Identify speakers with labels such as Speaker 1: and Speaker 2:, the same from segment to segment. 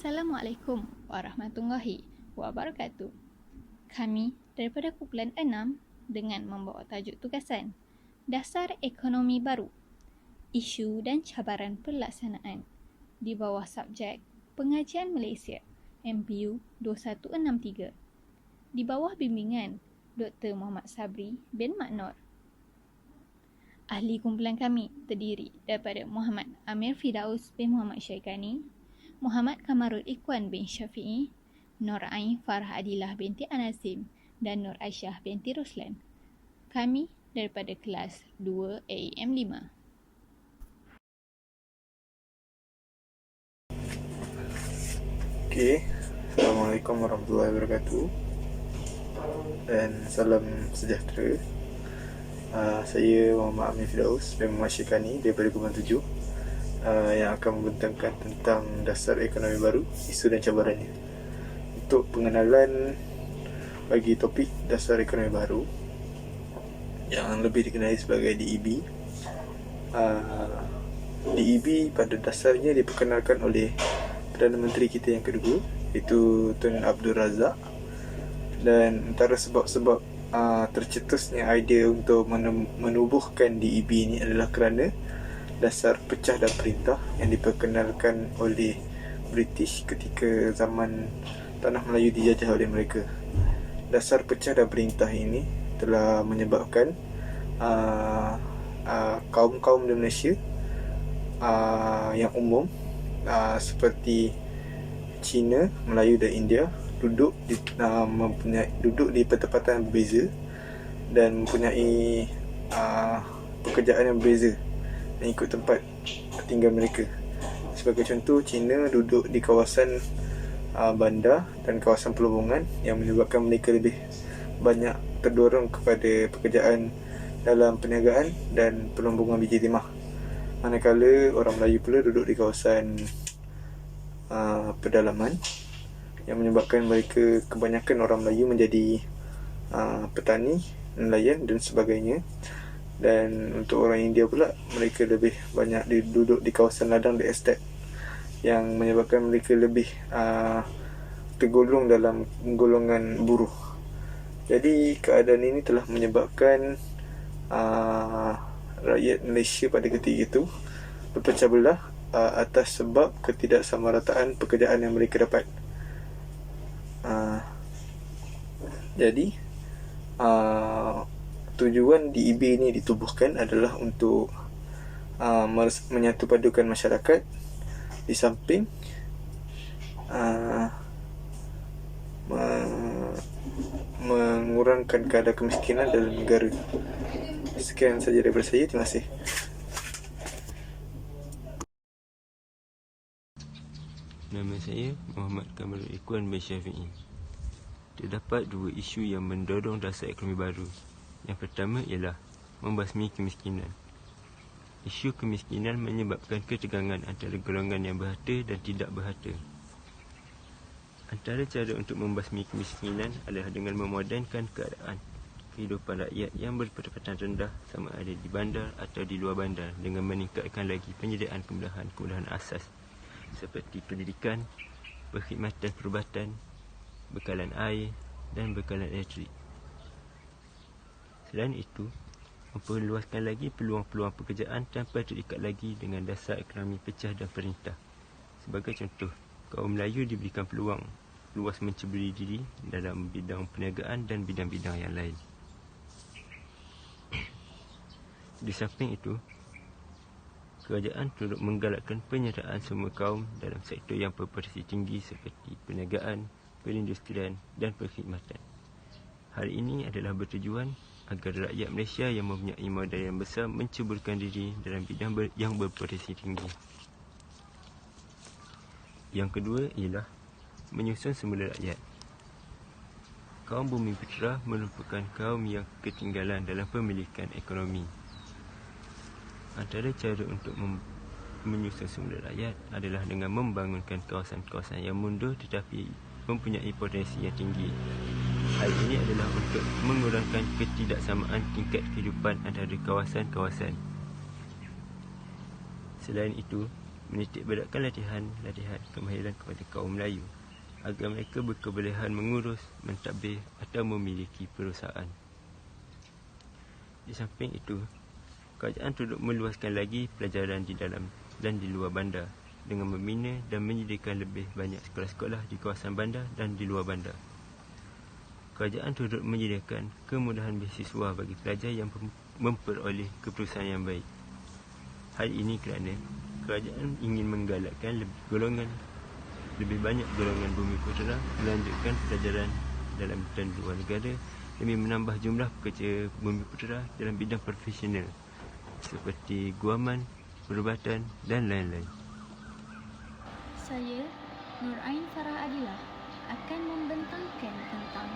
Speaker 1: Assalamualaikum warahmatullahi wabarakatuh. Kami daripada kumpulan 6 dengan membawa tajuk tugasan Dasar Ekonomi Baru, Isu dan Cabaran Pelaksanaan di bawah subjek Pengajian Malaysia MPU 2163 di bawah bimbingan Dr. Muhammad Sabri bin Maknor. Ahli kumpulan kami terdiri daripada Muhammad Amir Firdaus bin Muhammad Syaikani, Muhammad Kamarul Ikhwan bin Syafi'i, Nur Ain Farah Adilah binti Anazim dan Nur Aisyah binti Ruslan. Kami daripada kelas 2 AEM 5.
Speaker 2: Okey, Assalamualaikum warahmatullahi wabarakatuh dan salam sejahtera. Saya Muhammad Amir Firdaus bin Muhammad Syaikani daripada kumpulan 7 yang akan membentangkan tentang dasar ekonomi baru, isu dan cabarannya. Untuk pengenalan bagi topik dasar ekonomi baru yang lebih dikenali sebagai DEB. DEB pada dasarnya diperkenalkan oleh Perdana Menteri kita yang kedua, iaitu Tun Abdul Razak. Dan antara sebab-sebab tercetusnya idea untuk menubuhkan DEB ini adalah kerana dasar pecah dan perintah yang diperkenalkan oleh British ketika zaman Tanah Melayu dijajah oleh mereka. Dasar pecah dan perintah ini telah menyebabkan kaum-kaum di Malaysia yang umum seperti Cina, Melayu dan India duduk di pertempatan berbeza dan mempunyai pekerjaan yang berbeza mengikut tempat tinggal mereka. Sebagai contoh, Cina duduk di kawasan bandar dan kawasan pelabuhan yang menyebabkan mereka lebih banyak terdorong kepada pekerjaan dalam perniagaan dan pelabuhan biji timah. Manakala orang Melayu pula duduk di kawasan pedalaman yang menyebabkan mereka, kebanyakan orang Melayu menjadi petani, nelayan dan sebagainya. Dan untuk orang India pula, mereka lebih banyak duduk di kawasan ladang dan estate yang menyebabkan mereka lebih tergolong dalam golongan buruh. Jadi keadaan ini telah menyebabkan rakyat Malaysia pada ketika itu berpecah belah atas sebab ketidaksamarataan pekerjaan yang mereka dapat. Jadi tujuan DEB ini ditubuhkan adalah untuk menyatupadukan masyarakat di samping mengurangkan kadar kemiskinan dalam negara. Sekian saja daripada saya. Terima kasih.
Speaker 3: Nama saya Muhammad Kamarul Ikhwan bin Syafi'i. Terdapat dua isu yang mendorong dasar ekonomi baru. Yang pertama ialah membasmi kemiskinan. Isu kemiskinan menyebabkan ketegangan antara golongan yang berharta dan tidak berharta. Antara cara untuk membasmi kemiskinan adalah dengan memodenkan keadaan kehidupan rakyat yang berpendapatan rendah, sama ada di bandar atau di luar bandar, dengan meningkatkan lagi penyediaan kemudahan asas seperti pendidikan, perkhidmatan perubatan, bekalan air dan bekalan elektrik. Selain itu, memperluaskan lagi peluang-peluang pekerjaan tanpa terikat lagi dengan dasar ekonomi pecah dan perintah. Sebagai contoh, kaum Melayu diberikan peluang luas menceburi diri dalam bidang perniagaan dan bidang-bidang yang lain. Di samping itu, kerajaan turut menggalakkan penyertaan semua kaum dalam sektor yang berpotensi tinggi seperti perniagaan, perindustrian dan perkhidmatan. Hal ini adalah bertujuan agar rakyat Malaysia yang mempunyai modal yang besar menceburkan diri dalam bidang yang berpotensi tinggi. Yang kedua ialah menyusun semula rakyat. Kaum Bumiputera merupakan kaum yang ketinggalan dalam pemilikan ekonomi. Antara cara untuk menyusun semula rakyat adalah dengan membangunkan kawasan-kawasan yang mundur tetapi mempunyai potensi yang tinggi. Hal ini adalah untuk mengurangkan ketidaksamaan tingkat kehidupan antara kawasan-kawasan. Selain itu, menitik beratkan latihan kemahiran kepada kaum Melayu agar mereka berkebolehan mengurus, mentadbir atau memiliki perusahaan. Di samping itu, kerajaan turut meluaskan lagi pelajaran di dalam dan di luar bandar dengan membina dan menyediakan lebih banyak sekolah-sekolah di kawasan bandar dan di luar bandar. Kerajaan turut menyediakan kemudahan beasiswa bagi pelajar yang memperoleh keputusan yang baik. Hal ini kerana kerajaan ingin menggalakkan lebih banyak golongan bumiputera melanjutkan pelajaran dalam dan luar negara demi menambah jumlah pekerja bumiputera dalam bidang profesional seperti guaman, perubatan dan lain-lain.
Speaker 1: Saya, Nur Ain Farah Adilah, akan membentangkan tentang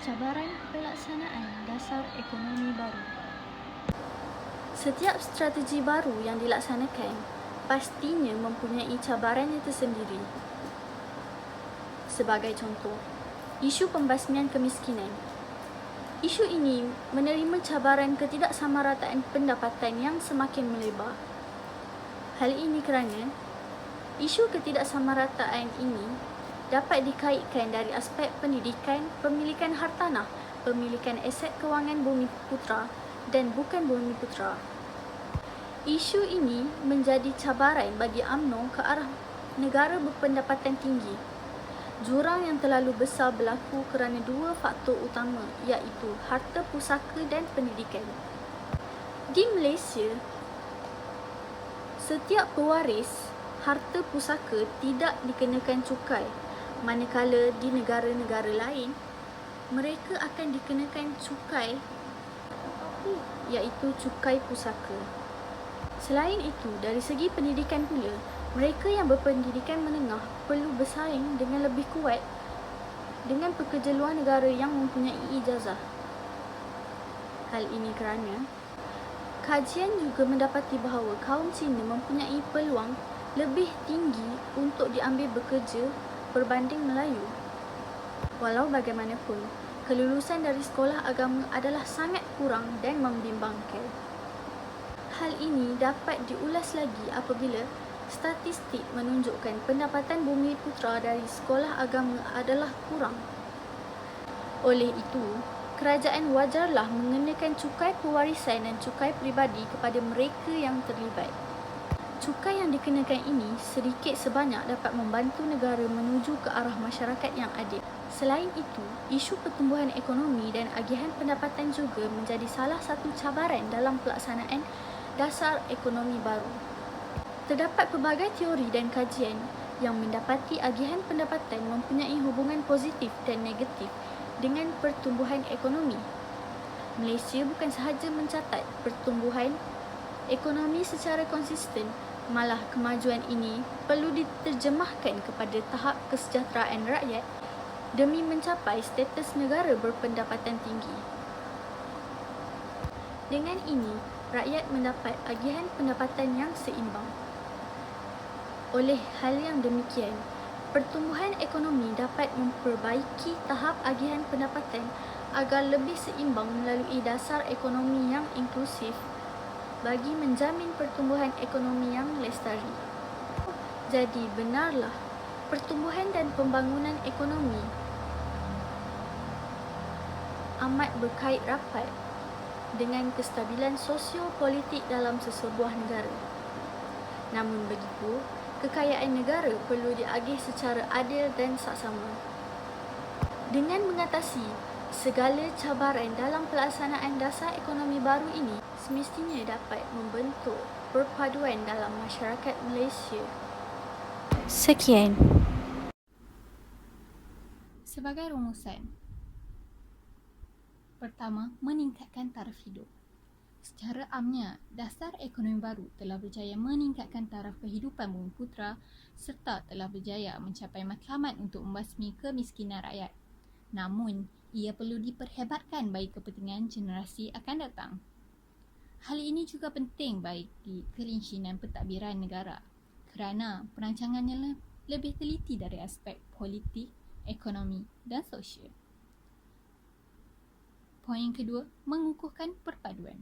Speaker 1: cabaran pelaksanaan dasar ekonomi baru. Setiap strategi baru yang dilaksanakan pastinya mempunyai cabarannya tersendiri. Sebagai contoh, isu pembasmian kemiskinan. Isu ini menerima cabaran ketidaksamarataan pendapatan yang semakin melebar. Hal ini kerana isu ketidaksamarataan ini dapat dikaitkan dari aspek pendidikan, pemilikan hartanah, pemilikan aset kewangan bumiputera dan bukan bumiputera. Isu ini menjadi cabaran bagi UMNO ke arah negara berpendapatan tinggi. Jurang yang terlalu besar berlaku kerana dua faktor utama, iaitu harta pusaka dan pendidikan. Di Malaysia, setiap pewaris harta pusaka tidak dikenakan cukai, manakala di negara-negara lain, mereka akan dikenakan cukai, iaitu cukai pusaka. Selain itu, dari segi pendidikan pula, mereka yang berpendidikan menengah perlu bersaing dengan lebih kuat dengan pekerja luar negara yang mempunyai ijazah. Hal ini kerana kajian juga mendapati bahawa kaum Cina mempunyai peluang lebih tinggi untuk diambil bekerja berbanding Melayu. Walau bagaimanapun, kelulusan dari sekolah agama adalah sangat kurang dan membimbangkan. Hal ini dapat diulas lagi apabila statistik menunjukkan pendapatan bumiputera dari sekolah agama adalah kurang. Oleh itu, kerajaan wajarlah mengenakan cukai pewarisan dan cukai peribadi kepada mereka yang terlibat. Cukai yang dikenakan ini sedikit sebanyak dapat membantu negara menuju ke arah masyarakat yang adil. Selain itu, isu pertumbuhan ekonomi dan agihan pendapatan juga menjadi salah satu cabaran dalam pelaksanaan dasar ekonomi baru. Terdapat pelbagai teori dan kajian yang mendapati agihan pendapatan mempunyai hubungan positif dan negatif dengan pertumbuhan ekonomi. Malaysia bukan sahaja mencatat pertumbuhan ekonomi secara konsisten, malah kemajuan ini perlu diterjemahkan kepada tahap kesejahteraan rakyat demi mencapai status negara berpendapatan tinggi. Dengan ini, rakyat mendapat agihan pendapatan yang seimbang. Oleh hal yang demikian, pertumbuhan ekonomi dapat memperbaiki tahap agihan pendapatan agar lebih seimbang melalui dasar ekonomi yang inklusif bagi menjamin pertumbuhan ekonomi yang lestari. Jadi benarlah, pertumbuhan dan pembangunan ekonomi amat berkait rapat dengan kestabilan sosio-politik dalam sesebuah negara. Namun begitu, kekayaan negara perlu diagih secara adil dan saksama. Dengan mengatasi segala cabaran dalam pelaksanaan dasar ekonomi baru ini, semestinya dapat membentuk perpaduan dalam masyarakat Malaysia. Sekian.
Speaker 4: Sebagai rumusan, pertama, meningkatkan taraf hidup. Secara amnya, dasar ekonomi baru telah berjaya meningkatkan taraf kehidupan bumiputera serta telah berjaya mencapai matlamat untuk membasmi kemiskinan rakyat. Namun, ia perlu diperhebatkan bagi kepentingan generasi akan datang. Hal ini juga penting bagi kelinsinan pentadbiran negara kerana perancangannya lebih teliti dari aspek politik, ekonomi dan sosial. Poin kedua, mengukuhkan perpaduan.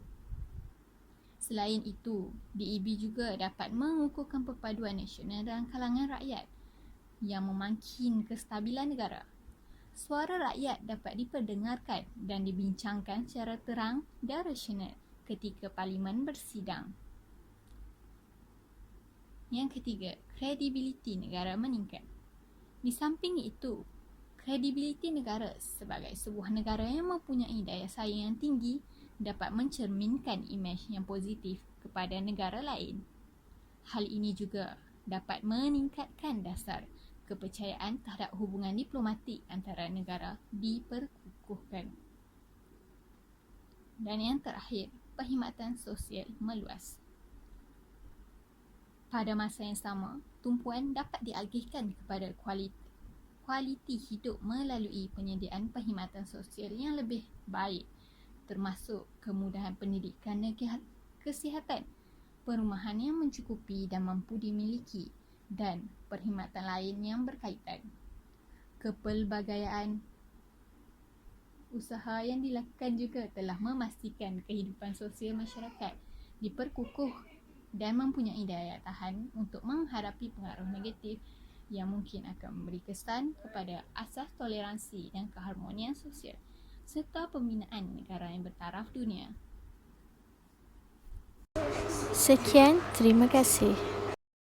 Speaker 4: Selain itu, DEB juga dapat mengukuhkan perpaduan nasional dalam kalangan rakyat yang memangkin kestabilan negara. Suara rakyat dapat diperdengarkan dan dibincangkan secara terang dan rasional ketika Parlimen bersidang. Yang ketiga, kredibiliti negara meningkat. Di samping itu, kredibiliti negara sebagai sebuah negara yang mempunyai daya saing yang tinggi dapat mencerminkan imej yang positif kepada negara lain. Hal ini juga dapat meningkatkan dasar kepercayaan terhadap hubungan diplomatik antara negara diperkukuhkan. Dan yang terakhir, perkhidmatan sosial meluas. Pada masa yang sama, tumpuan dapat diagihkan kepada kualiti hidup melalui penyediaan perkhidmatan sosial yang lebih baik, termasuk kemudahan pendidikan dan kesihatan, perumahan yang mencukupi dan mampu dimiliki, dan perkhidmatan lain yang berkaitan. Kepelbagaian usaha yang dilakukan juga telah memastikan kehidupan sosial masyarakat diperkukuh dan mempunyai daya tahan untuk menghadapi pengaruh negatif yang mungkin akan memberi kesan kepada asas toleransi dan keharmonian sosial serta pembinaan negara yang bertaraf dunia.
Speaker 5: Sekian, terima kasih.